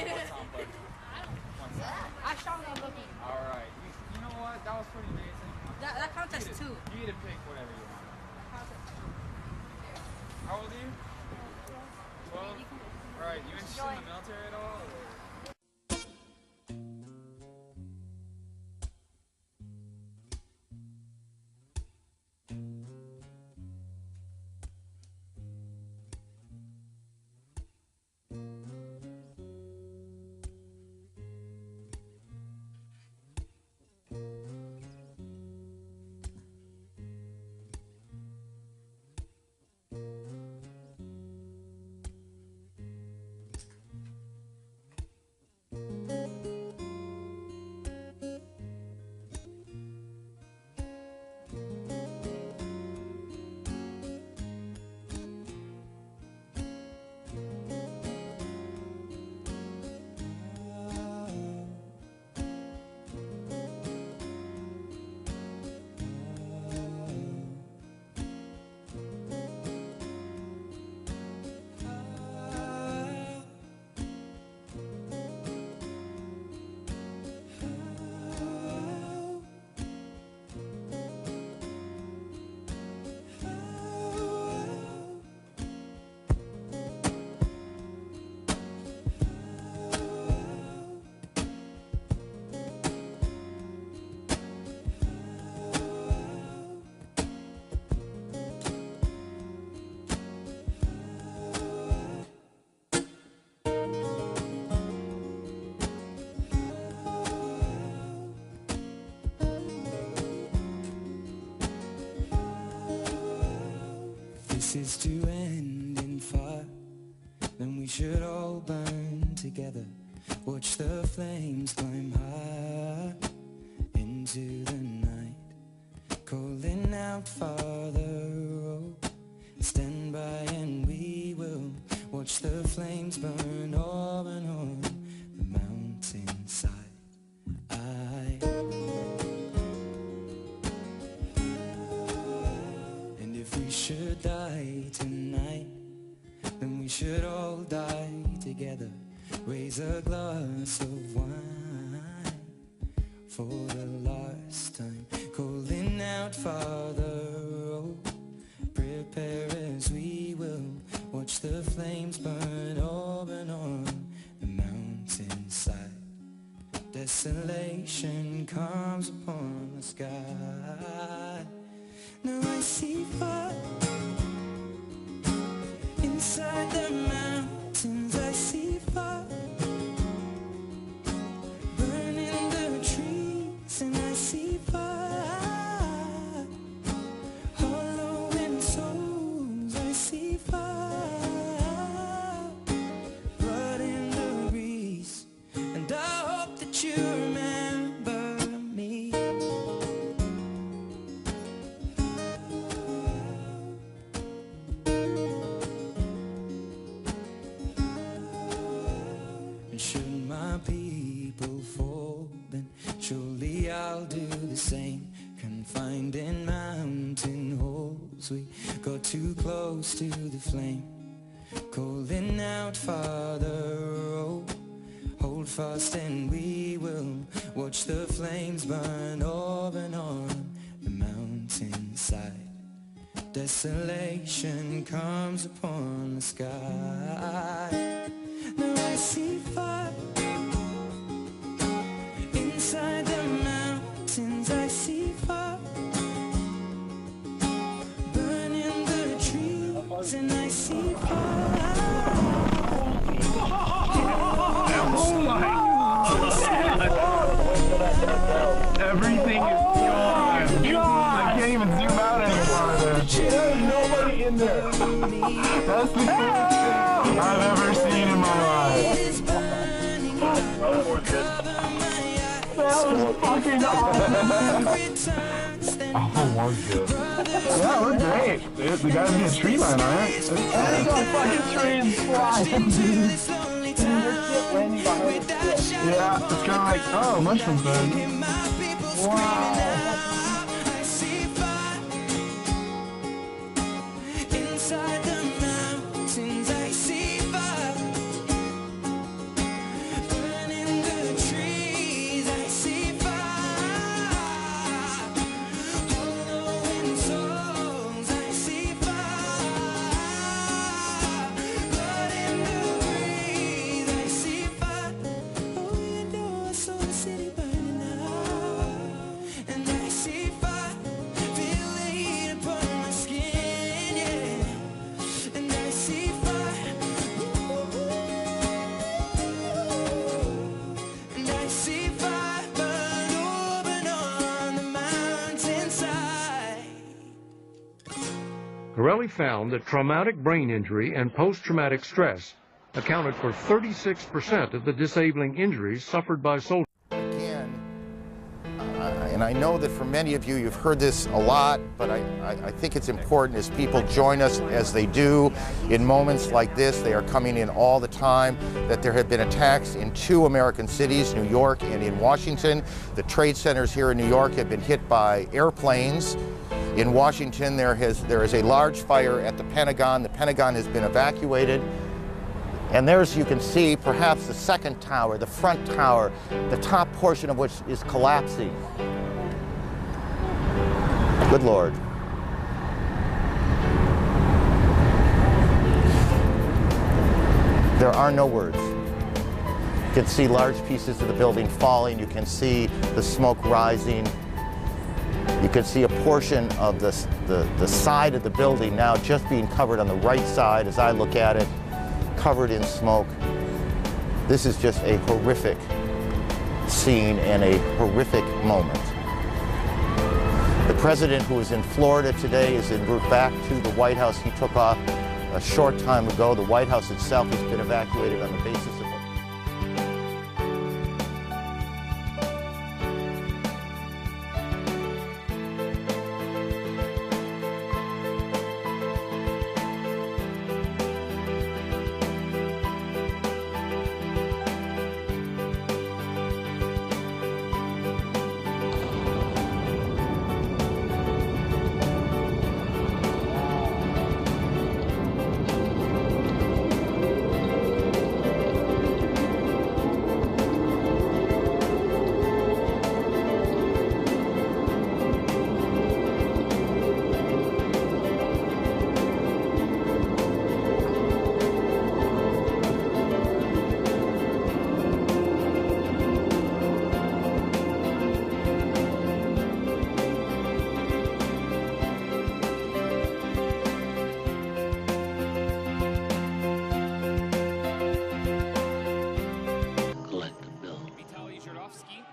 song, but one song. I shot on looking. Alright. You know what? That was pretty amazing. That counts as 2. You get to pick whatever you want. How old are you? 12? Alright, you interested in the military at all? Or? This is to end in fire, then we should all burn together. Watch the flames climb high into the night, calling out, Father, oh, stand by and we will watch the flames burn on and on the mountainside. And if we should die tonight, then we should all die together. Raise a glass of wine for the last time, calling out, Father, oh, prepare as we will watch the flames burn over and on the mountainside. Desolation comes upon the sky. Now I see fire inside the mountains. I see fire burning the trees, and I see fire hollowing souls. I see fire blood in the breeze, and I hope that you remember me. Should my people fall, then surely I'll do the same. Confined in mountain holes, we got too close to the flame, calling out, Father, oh, hold fast and we will watch the flames burn over and on the mountainside. Desolation comes upon the sky. Now I see fire inside the mountains. I see fire burning the trees, and I see fire. Oh my God! Everything is gone. I can't even zoom out anymore. There's nobody in there. That's the coolest thing I've ever seen in my life. That was fucking awesome. Oh, was good. Yeah, we're great. Dude, we gotta be a tree line, alright? There's a fucking tree and slime, dude. Yeah, it's kinda like, oh, mushroom bed. Wow. Corelli found that traumatic brain injury and post-traumatic stress accounted for 36% of the disabling injuries suffered by soldiers. Again, and I know that for many of you, you've heard this a lot, but I think it's important as people join us as they do in moments like this. They are coming in all the time, that there have been attacks in 2 American cities, New York and in Washington. The trade centers here in New York have been hit by airplanes. In Washington, there is a large fire at the Pentagon. The Pentagon has been evacuated. And there's, you can see, perhaps the second tower, the front tower, the top portion of which is collapsing. Good Lord. There are no words. You can see large pieces of the building falling. You can see the smoke rising. You can see a portion of the side of the building now just being covered on the right side as I look at it, covered in smoke. This is just a horrific scene and a horrific moment. The president, who is in Florida today, is en route back to the White House. He took off a short time ago. The White House itself has been evacuated on the basis of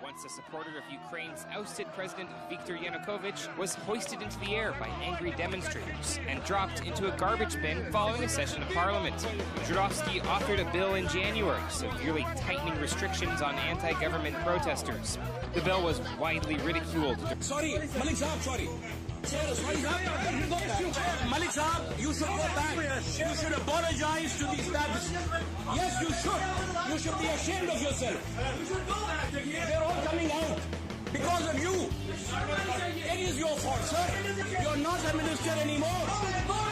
once a supporter of Ukraine's ousted President Viktor Yanukovych, was hoisted into the air by angry demonstrators and dropped into a garbage bin following a session of Parliament. Żydowski authored a bill in January severely tightening restrictions on anti-government protesters. The bill was widely ridiculed. Sorry, Malik Saab, sorry. Malik Saab, you should go back. You should apologize to the establishment. Yes, you should. You should be ashamed of yourself. They're all coming out because of you. It is your fault, sir. You're not a minister anymore.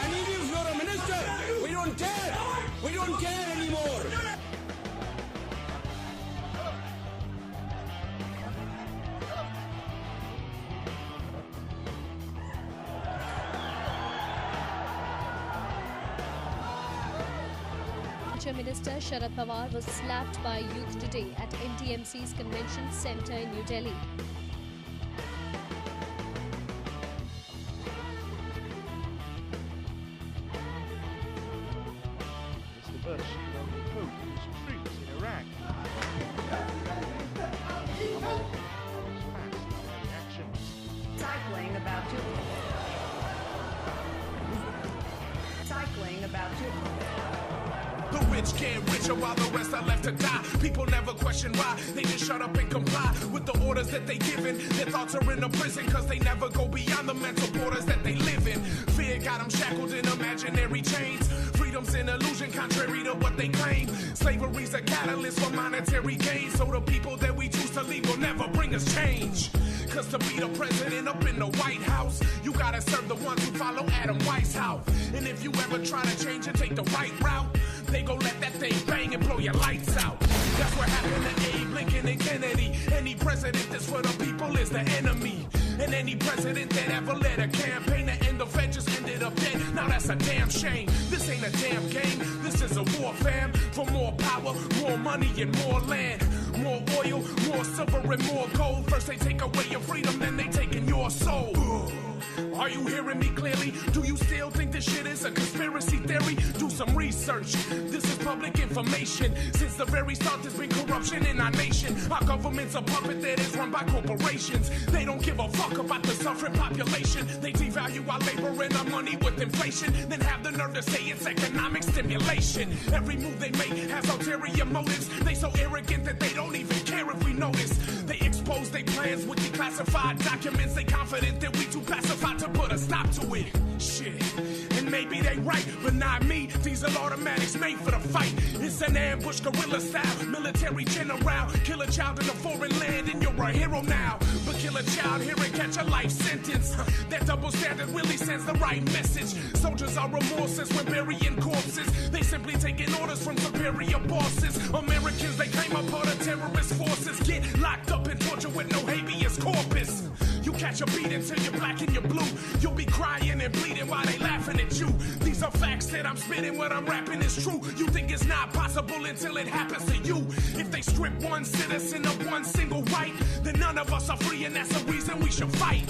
And even if you're a minister, we don't care. We don't care anymore. Minister Sharad Pawar was slapped by youth today at NTMC's Convention Centre in New Delhi. It's the first shooting on the troops in Iraq. Cycling about you. The rich get richer while the rest are left to die. People never question why, they just shut up and comply with the orders that they given. Their thoughts are in a prison cause they never go beyond the mental borders that they live in. Fear got them shackled in imaginary chains. Freedom's an illusion contrary to what they claim. Slavery's a catalyst for monetary gain. So the people that we choose to leave will never bring us change. Cause to be the president up in the White House, you gotta serve the ones who follow Adam Weishaupt. And if you ever try to change and take the right route, they gon' let that thing bang and blow your lights out. That's what happened to Abe Lincoln and Kennedy. Any president that's for the people is the enemy. And any president that ever led a campaign to end the Fed just ended up dead. Now that's a damn shame. This ain't a damn game. This is a war, fam. For more power, more money, and more land. More oil, more silver, and more gold. First they take away your freedom, then they taking your soul. Are you hearing me clearly? Do you still think this shit is a conspiracy theory? Do some research. This is public information. Since the very start, there's been corruption in our nation. Our government's a puppet that is run by corporations. They don't give a fuck about the suffering population. They devalue our labor and our money with inflation, then have the nerve to say it's economic stimulation. Every move they make has ulterior motives. They so arrogant that they don't even care if we notice. They expose their plans with declassified documents. They confident that we too pacified to put a stop to it. Shit. And maybe they right, but not me. Diesel automatics made for the fight. It's an ambush, guerrilla style, military general. Kill a child in a foreign land and you're a hero now. But kill a child here and catch a life sentence. That double standard really sends the right message. Soldiers are remorseless when burying corpses. They simply taking orders from superior bosses. Americans, they claim a part of terrorist forces. Get locked up and tortured with no habeas corpus. You catch a beat until you're black and you're blue. You'll be crying and bleeding while they laughing at you. These are facts that I'm spitting, what I'm rapping is true. You think it's not possible until it happens to you. If they strip one citizen of one single right, then none of us are free, and that's the reason we should fight.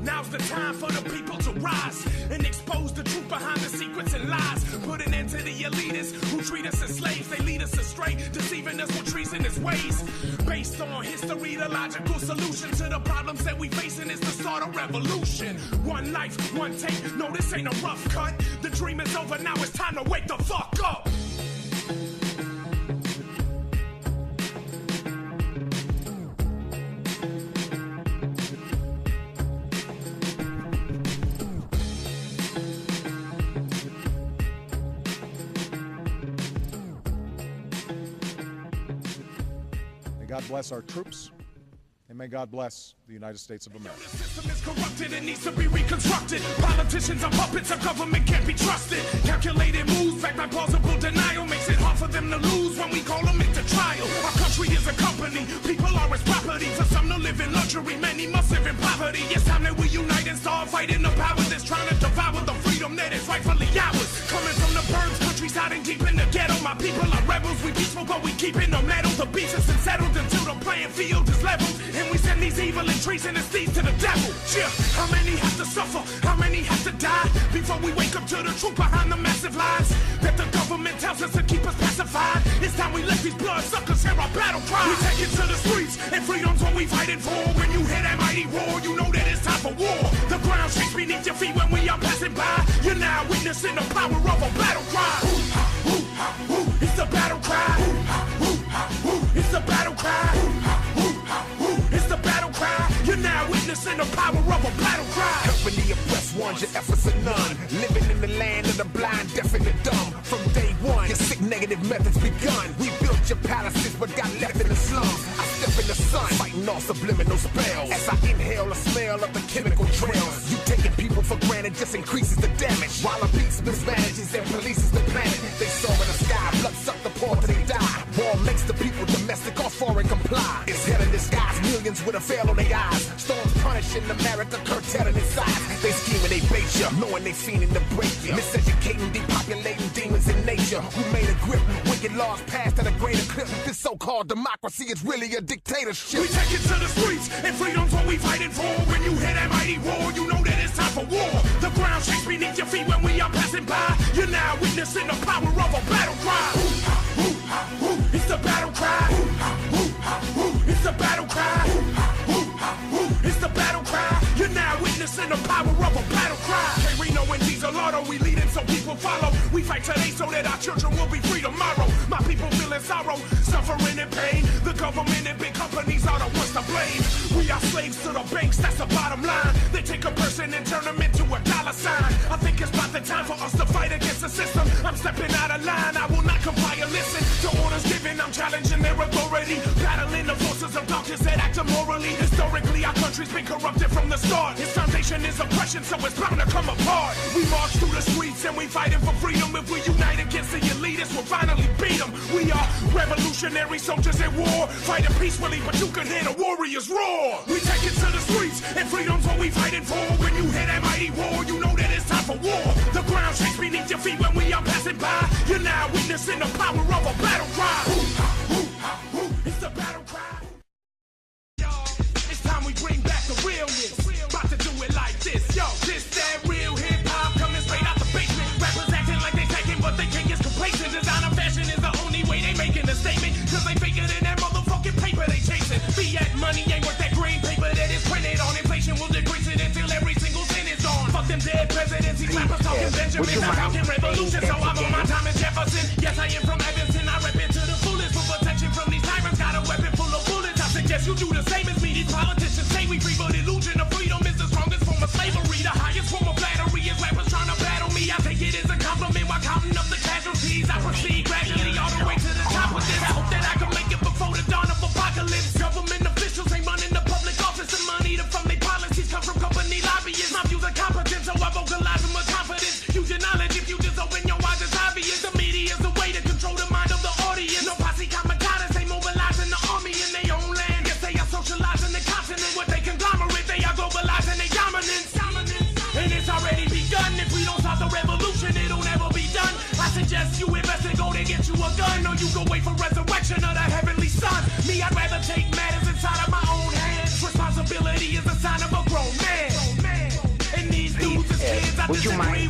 Now's the time for the people to rise and expose the truth behind the secrets and lies. Put an end to the elitists who treat us as slaves. They lead us astray, deceiving us with treasonous ways. Based on history, the logical solution to the problems that we facing is to start a revolution. One life, one take. No, this ain't a rough cut. The dream is over, now it's time to wake the fuck up. God bless our troops, and may God bless the United States of America. The system is corrupted and needs to be reconstructed. Politicians are puppets, our government can't be trusted. Calculated moves backed by plausible denial makes it hard for them to lose when we call them into trial. Our country is a company, people are its property. For some to live in luxury, many must live in poverty. It's time that we unite and start fighting the power that's trying to devour the freedom that is rightfully ours. Coming from the burbs, countryside and deep in the ghetto, my people are rebels. We peaceful, but we keeping no metal. The beef is settled until the playing field is leveled, and we send these evil and treasonous thieves to the devil. Yeah, how many have to suffer? How many have to die before we wake up to the truth behind the massive lies that the government tells us to keep us pacified? It's time we let these bloodsuckers hear our battle cry. We take it to the streets, and freedom's what we fighting for. When you hear that mighty roar, you know that it's time for war. The ground shakes beneath your feet when we are passing by. You're now witnessing the power of a battle cry. It's the battle cry. It's the battle cry. It's the battle cry. You're now witnessing the power of a battle cry. Helping the oppressed ones, your efforts are none. Living in the land of the blind, deaf, and the dumb. From day one, your sick negative methods begun. We built your palaces, but got left in the slums. I step in the sun, fighting all subliminal spells. As I inhale the smell of the chemical trails. You taking people for granted just increases the damage. While a beast mismanages and polices the planet. They soar in the sky, blood suck the poor till they die. War makes the people domestic or foreign comply. It's hell in disguise, millions with a veil on their eyes. Storms punishing America, curtailing its size. They scheme and they bait ya, knowing they fiending to break ya. Miseducating, depopulating demons in nature. Who made a grip? Wicked laws passed at a greater clip. This so-called democracy is really a dictatorship. We take it to the streets, and freedom's what we fighting for. When you hear that mighty roar, you know that it's time for war. The ground shakes beneath your feet when we are passing by. You're now witnessing the power of a battle cry. It's the battle cry. It's the battle cry. It's the battle cry. You're now witnessing the power of a battle cry. Reno and Diesel Auto, we leading so people follow. We fight today so that our children will be free tomorrow. My people feeling sorrow, suffering and pain. The government and big companies are the ones to blame. We are slaves to the banks, that's the bottom line. They take a person and turn them into a dollar sign. I think it's about the time for us to fight against the system. I'm stepping out of line, I will not comply or listen to orders given. I'm challenging their authority, battling the forces of darkness that act immorally. Historically, our country's been corrupted from the start. Its foundation is oppression, so it's bound to come apart. We march through the streets and we fighting for freedom. If we unite against the elitists, we'll finally beat them. We are revolutionary soldiers at war, fighting peacefully, but you can hear the warriors roar. We take it to the streets, and freedom's what we fighting for. When you hear that mighty roar, you know that it's time for war. The ground shakes beneath your feet when we are passing by. You're now witnessing the power of a battle cry. It's the battle cry. Y'all, it's time we bring back the realness. About to do it like this, yo. rappers talking Benjamin, I'm talking revolution, so I'm on my time as Jefferson. Yes, I am from Evanston, I rep it to the fullest. For protection from these tyrants, got a weapon full of bullets. I suggest you do the same as me. These politicians say we free, but illusion of freedom is the strongest form of slavery. The highest form of flattery is rappers trying to battle me. I take it as a compliment while counting up the casualties. I proceed gradually all the way to the top of this. I hope that I can make it before the dawn of apocalypse. Government officials ain't running the public office. The money from their policies come from company lobbyists. My views are competent, so I vocalize them with confidence. Use your knowledge if you just open your eyes, it's obvious. The media is the way to control the mind of the audience. No posse comitatus, they mobilizing the army in their own land. Yes, they are socializing the continent. What they conglomerate, they are globalizing their dominance. And it's already begun. If we don't start the revolution, it'll never be done. I suggest you invest and go to get you a gun, or you go wait for resurrection of the heavenly son. Me, I'd rather take matters inside of my own hands. Responsibility is a sign of a grown man. And these dudes as kids, I disagree.